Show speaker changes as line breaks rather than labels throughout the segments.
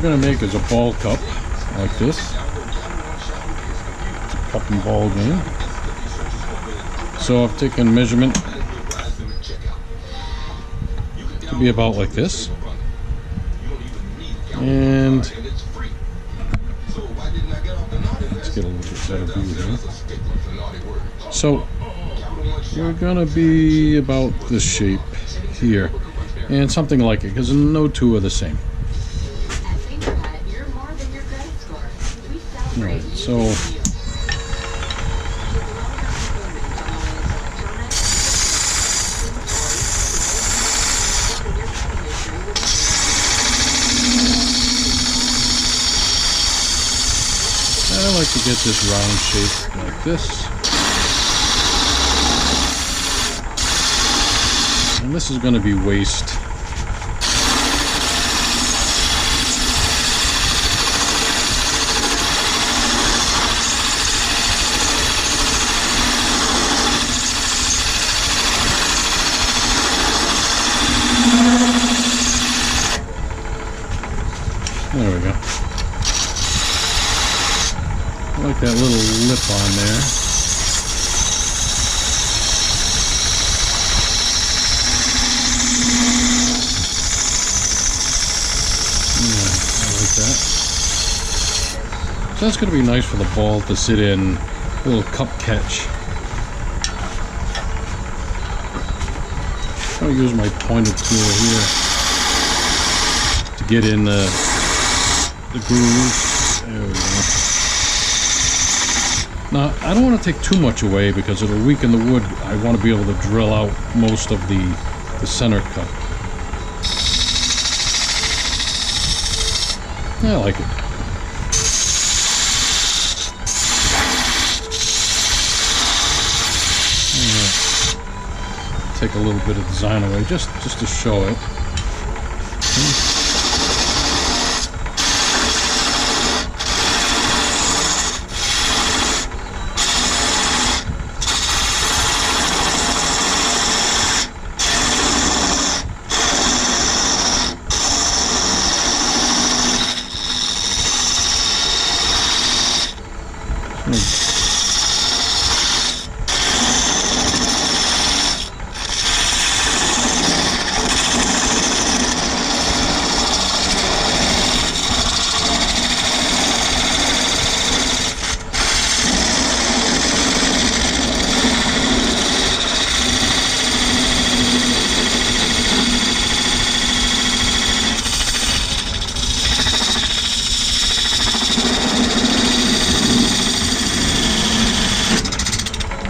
going to make is a ball cup like this. It's a cup and ball game. So I've taken measurement to be about like this. And let's get a little bit better view here. So we're going to be about this shape here. And something like it, because no two are the same. Alright, so I like to get this round shape like this. And this is going to be waste. There we go. I like that little lip on there. Yeah, I like that. So that's going to be nice for the ball to sit in, a little cup catch. I'll use my pointer tool here to get in the groove. There we go. Now, I don't want to take too much away because it'll weaken the wood. I want to be able to drill out most of the center cut. I like it. Take a little bit of design away just to show it.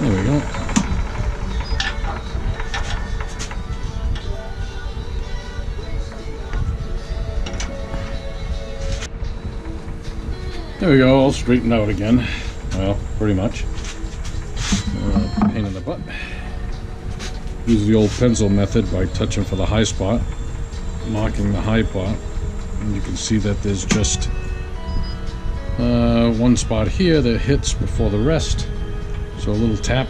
There we go. There we go, all straightened out again. Well, pretty much. Pain in the butt. Use the old pencil method by touching for the high spot, marking the high spot, and you can see that there's just one spot here that hits before the rest. So a little tap,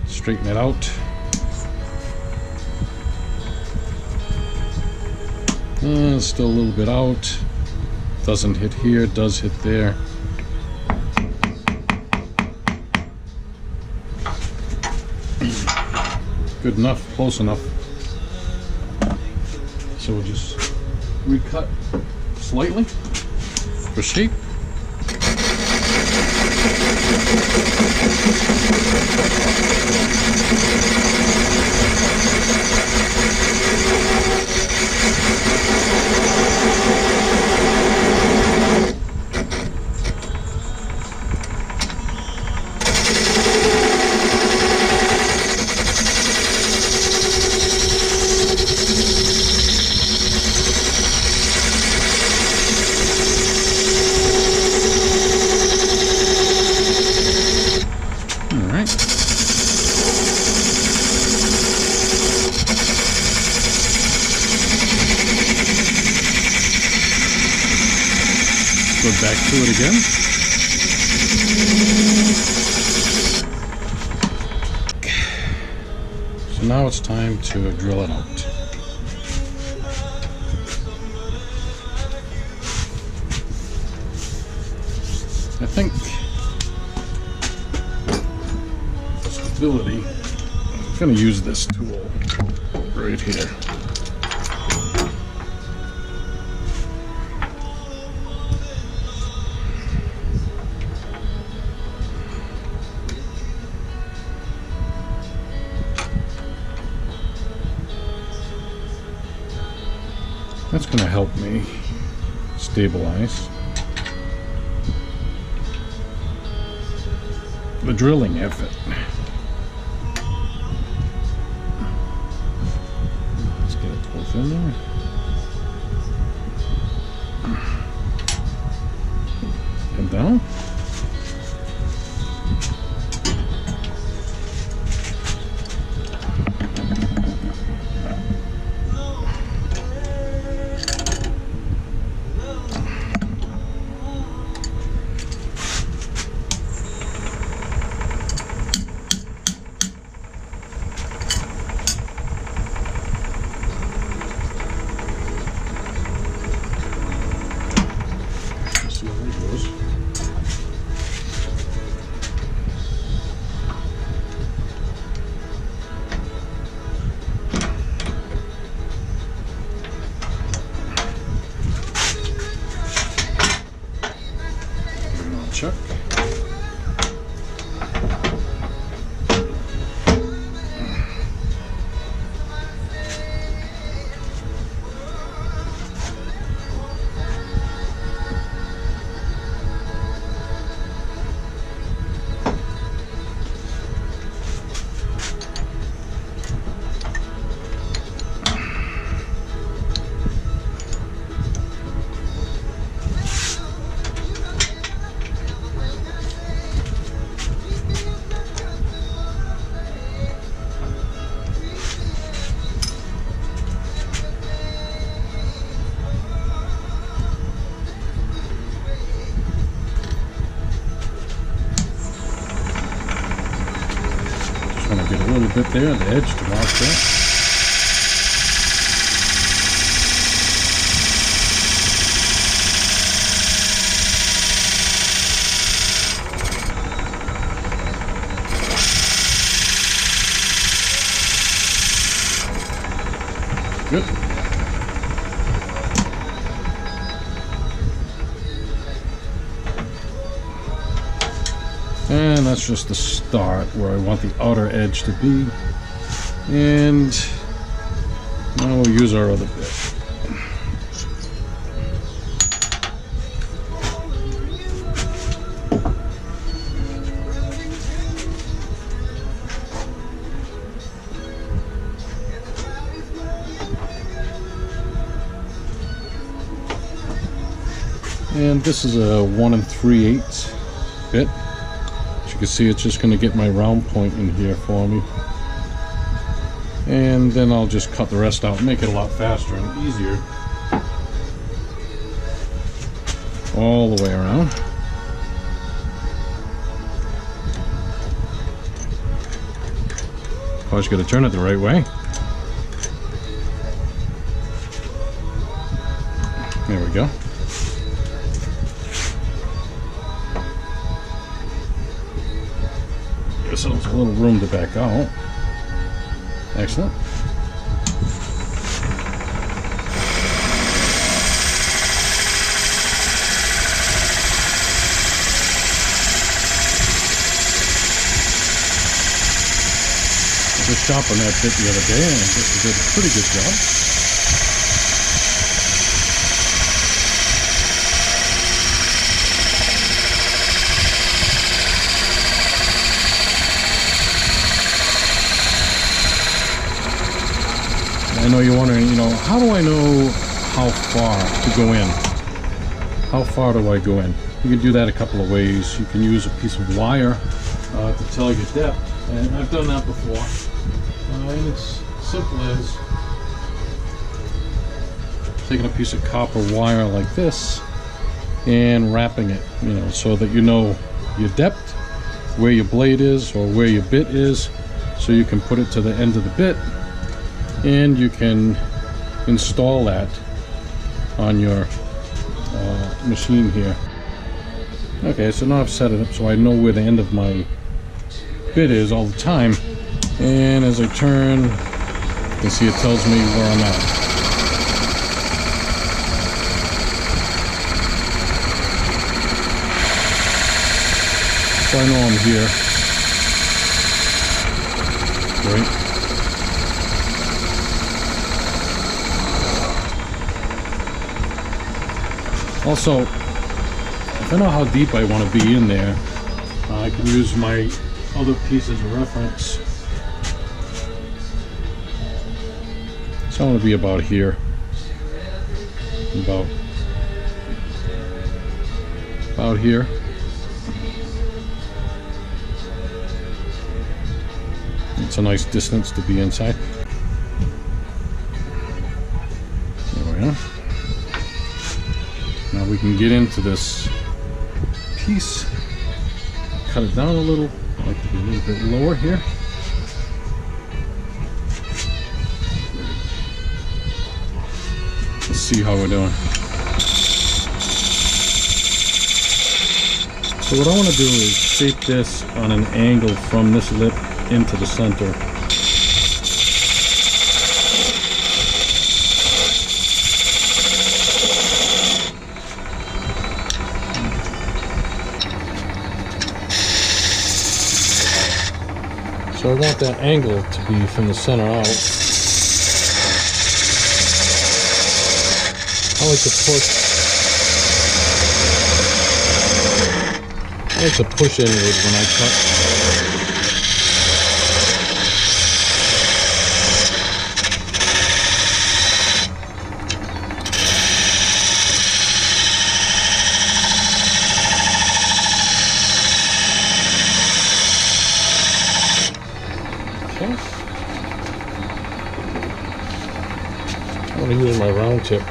straighten it out. And still a little bit out. Doesn't hit here, does hit there. Good enough, close enough. So we'll just recut slightly for shape. Go back to it again. So now it's time to drill it out. I think for stability, I'm going to use this tool right here. That's going to help me stabilize the drilling effort. Let's get it both in there. And down. Chuck. Just want to get a little bit there on the edge to mark that. Good. And that's just the start where I want the outer edge to be. And now we'll use our other bit. And this is a 1 3/8 bit. As you can see, it's just going to get my round point in here for me. And then I'll just cut the rest out and make it a lot faster and easier. All the way around. Of course, you got to turn it the right way. There we go. So there's a little room to back out. Excellent. I was chopping that bit the other day and I guess I did a pretty good job. I know you're wondering, how do I know how far to go in? How far do I go in? You can do that a couple of ways. You can use a piece of wire to tell your depth, and I've done that before. And it's simple as taking a piece of copper wire like this and wrapping it, so that you know your depth, where your blade is or where your bit is, so you can put it to the end of the bit. And you can install that on your machine here. Okay, so now I've set it up so I know where the end of my bit is all the time. And as I turn, you can see it tells me where I'm at. So I know I'm here. Right. Also, if I know how deep I want to be in there, I can use my other piece as a reference. So I want to be about here. About here. It's a nice distance to be inside. There we are. Now we can get into this piece. Cut it down a little. I like to be a little bit lower here. Let's see how we're doing. So what I want to do is shape this on an angle from this lip into the center. So I want that angle to be from the center out. I like to push inward when I cut. Okay. I'm going to use my round tip.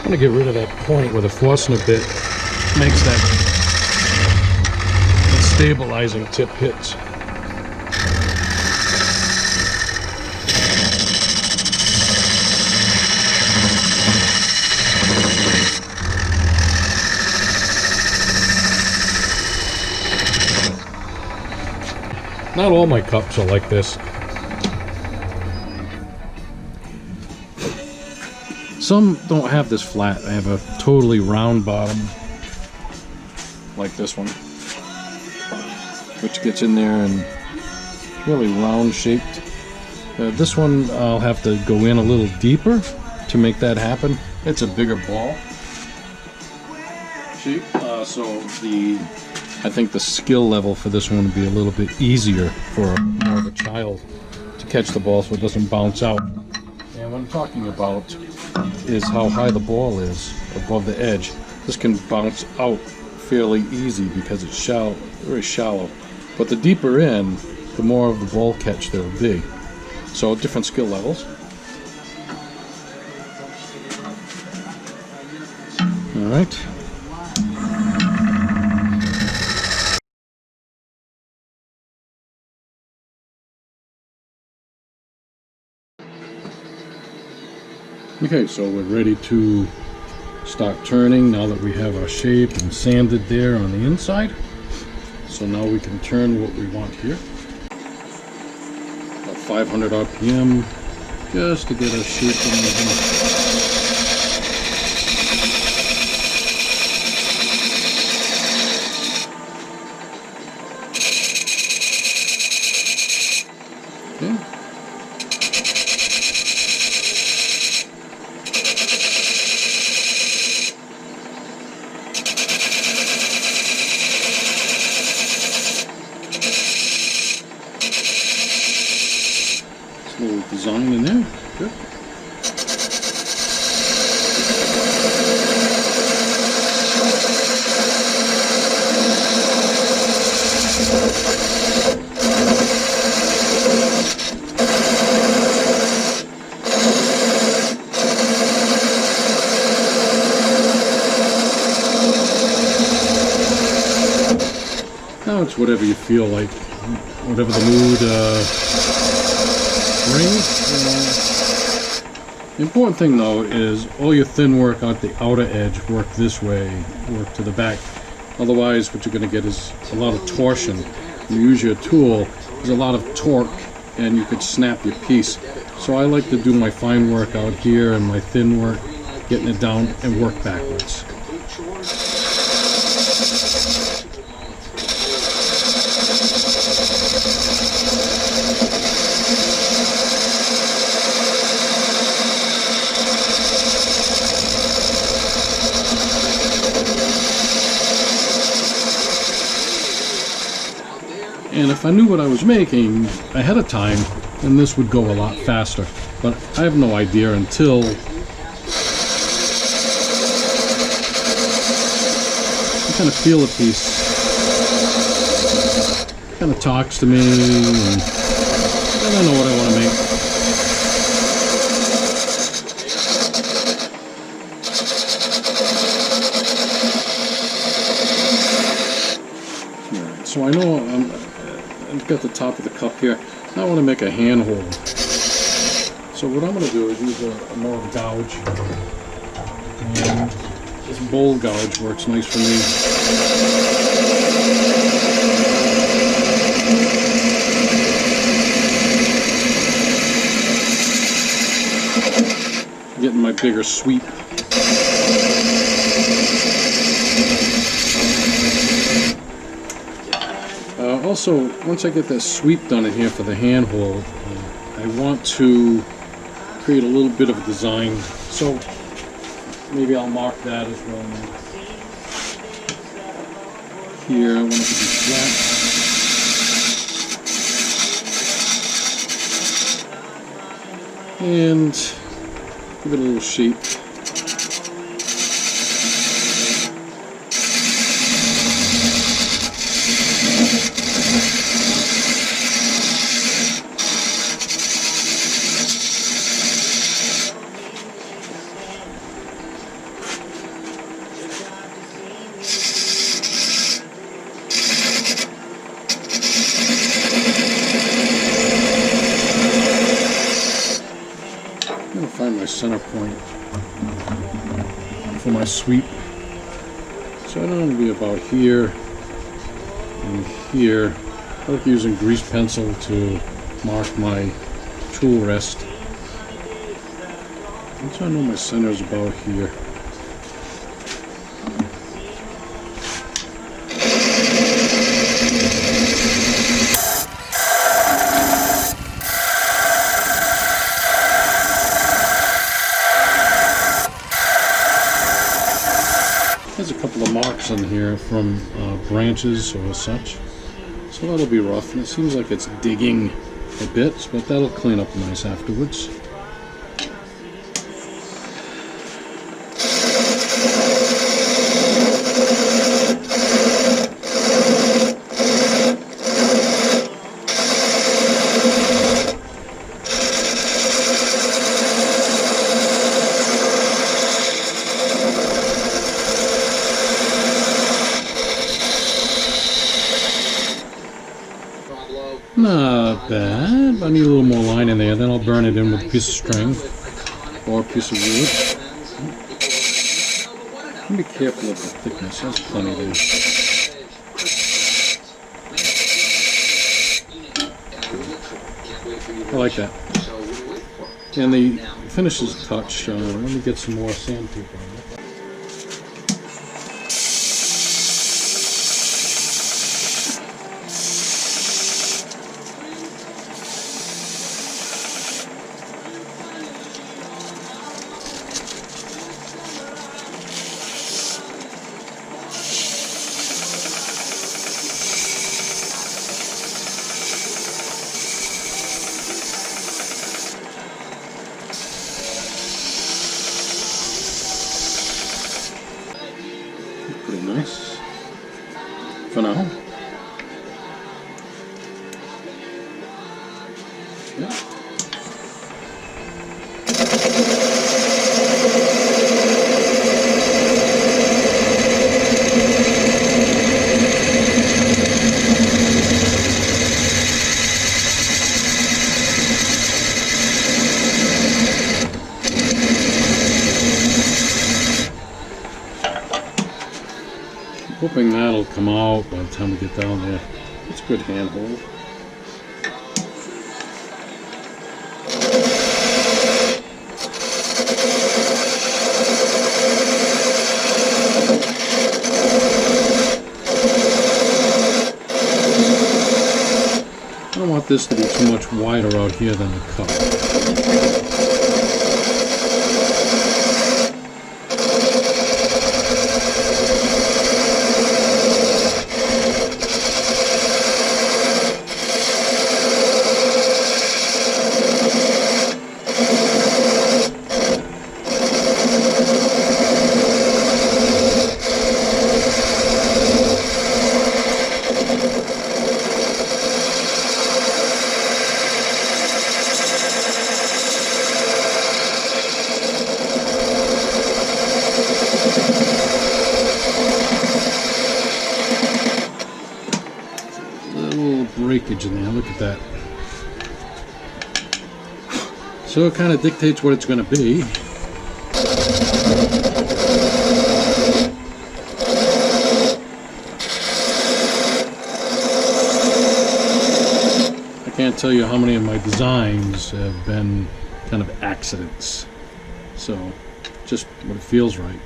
To get rid of that point where the Forstner bit makes that stabilizing tip hits. Not all my cups are like this. Some don't have this flat. I have a totally round bottom, like this one, which gets in there and really round shaped. This one I'll have to go in a little deeper to make that happen. It's a bigger ball shape, so I think the skill level for this one would be a little bit easier for more of a child to catch the ball so it doesn't bounce out. And what I'm talking about is how high the ball is above the edge. This can bounce out fairly easy because it's shallow, very shallow. But the deeper in, the more of the ball catch there will be. So different skill levels. All right. Okay, so we're ready to start turning now that we have our shape and sanded there on the inside. So now we can turn what we want here. About 500 RPM, just to get our shape in there. Little design in there. Good. Now it's whatever you feel like, whatever the mood brings. The important thing though is all your thin work out the outer edge, work this way, work to the back. Otherwise what you're going to get is a lot of torsion. When you use your tool, there's a lot of torque and you could snap your piece. So I like to do my fine work out here and my thin work, getting it down and work backwards. And if I knew what I was making ahead of time, then this would go a lot faster. But I have no idea until I kind of feel a piece. It kind of talks to me, and then I know what I want to make. Alright, so I know I've got the top of the cup here. Now I want to make a handhold. So what I'm going to do is use a more gouge. And this bowl gouge works nice for me. Getting my bigger sweep. Also, once I get that sweep done in here for the handhold, I want to create a little bit of a design. So maybe I'll mark that as well. Here, I want it to be flat. And give it a little shape. Find my center point for my sweep. So I don't want to be about here and here. I like using grease pencil to mark my tool rest. So I know my center is about here. There's a couple of marks in here from branches or such, so that'll be rough, and it seems like it's digging a bit, but that'll clean up nice afterwards. Not bad. I need a little more line in there, then I'll burn it in with a piece of string or a piece of wood. Be careful of the thickness, that's plenty there. I like that. And the finishes touch, let me get some more sandpaper on it. Pretty nice for now. Yeah. come out by the time we get down there. It's a good handhold. I don't want this to be too much wider out here than the cup. Breakage in there, look at that. So it kind of dictates what it's going to be. I can't tell you how many of my designs have been kind of accidents. So just what it feels right.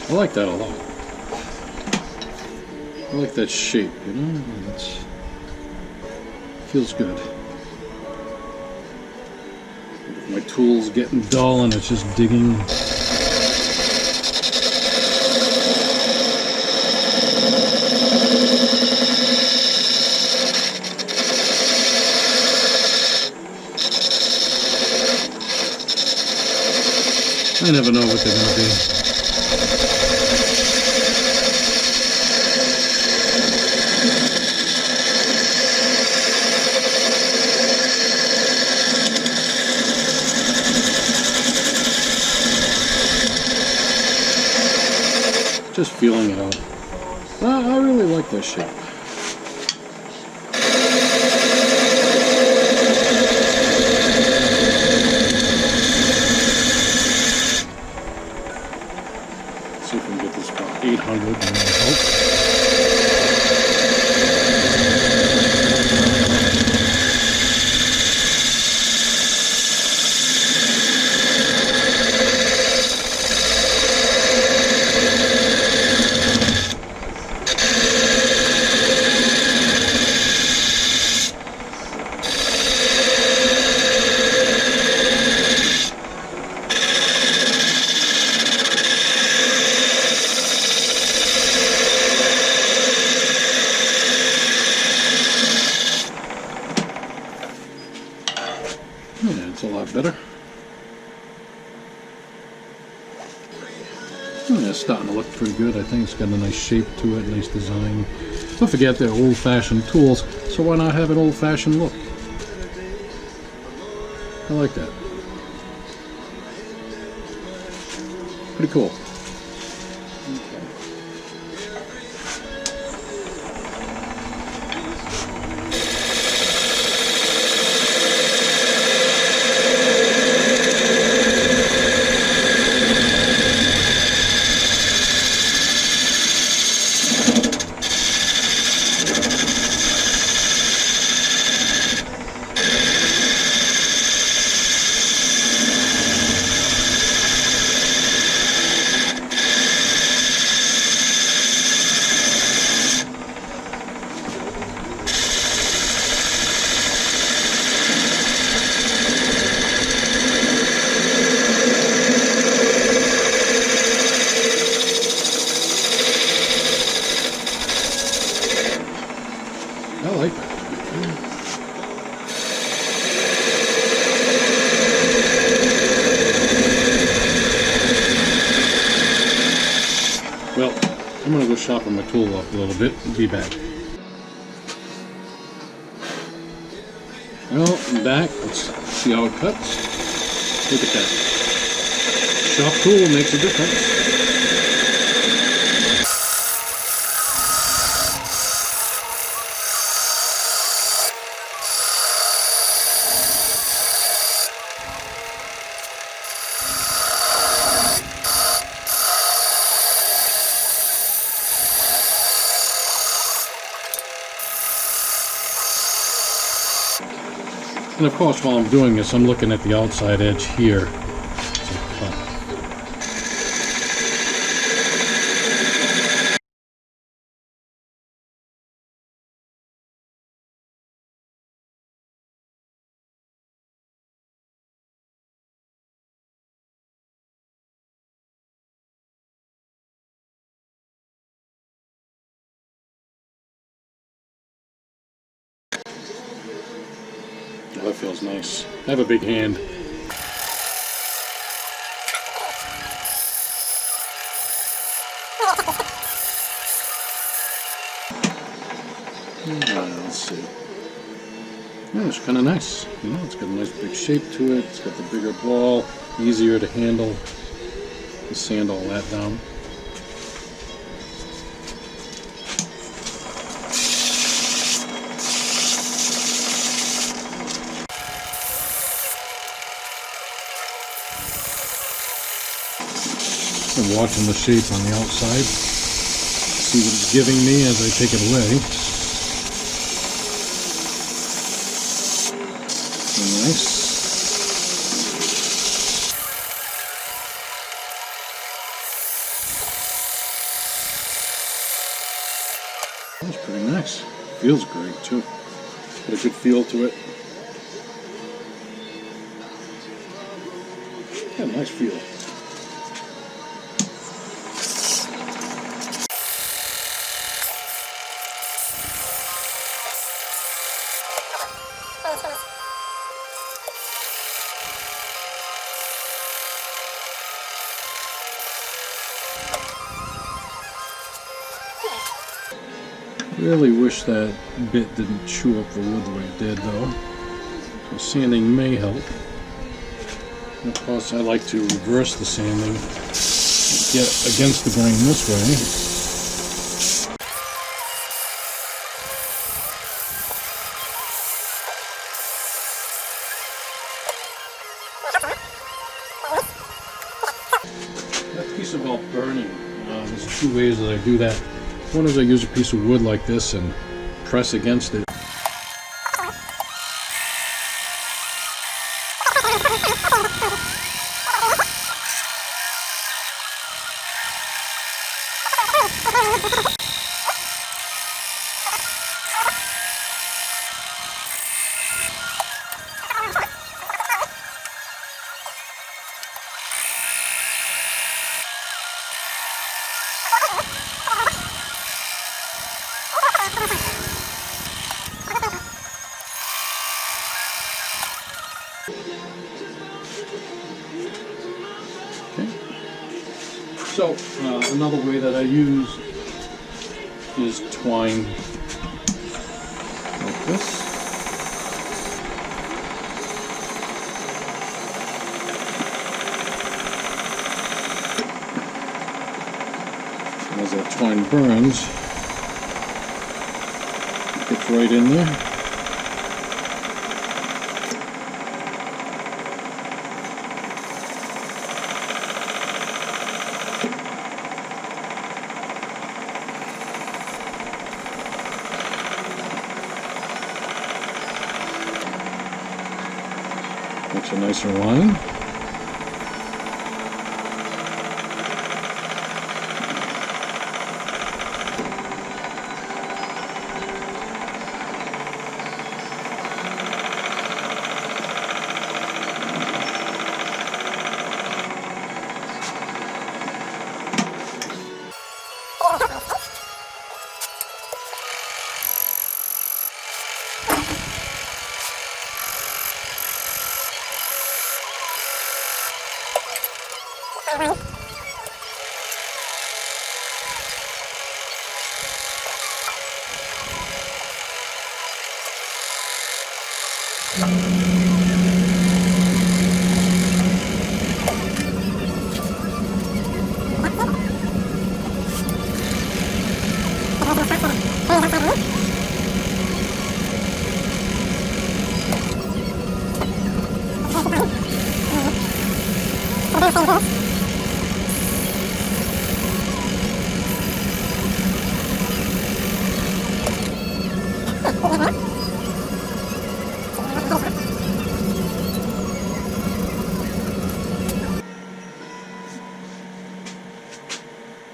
I like that a lot. I like that shape, you know? It's, feels good. My tool's getting dull and it's just digging. I never know what they're going to be. Just feeling it out. I really like this shape. Let's see if we can get this about 800 and that'll help. Yeah, it's a lot better. Yeah, it's starting to look pretty good. I think it's got a nice shape to it, nice design. Don't forget they're old-fashioned tools, so why not have an old-fashioned look? I like that. Pretty cool. Well, I'm going to go sharpen my tool up a little bit and be back. Well, I'm back. Let's see how it cuts. Look at that. Sharp tool makes a difference. And of course, while I'm doing this, I'm looking at the outside edge here. Oh, that feels nice. I have a big hand. Let's see. Yeah, it's kind of nice. You know, it's got a nice big shape to it. It's got the bigger ball, easier to handle. You sand all that down. I'm watching the shape on the outside. See what it's giving me as I take it away. Nice. That's pretty nice. Feels great too. Got a good feel to it. Yeah, nice feel. Really wish that bit didn't chew up the wood the way it did, though. So sanding may help. And of course, I like to reverse the sanding, get against the grain this way. That piece about burning, there's two ways that I do that. One is I use a piece of wood like this and press against it. So, another way that I use is twine like this. And as that twine burns, it gets right in there. That's a nicer line.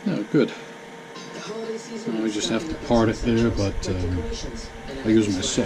Oh, good. I just have to part it there, but I use my saw.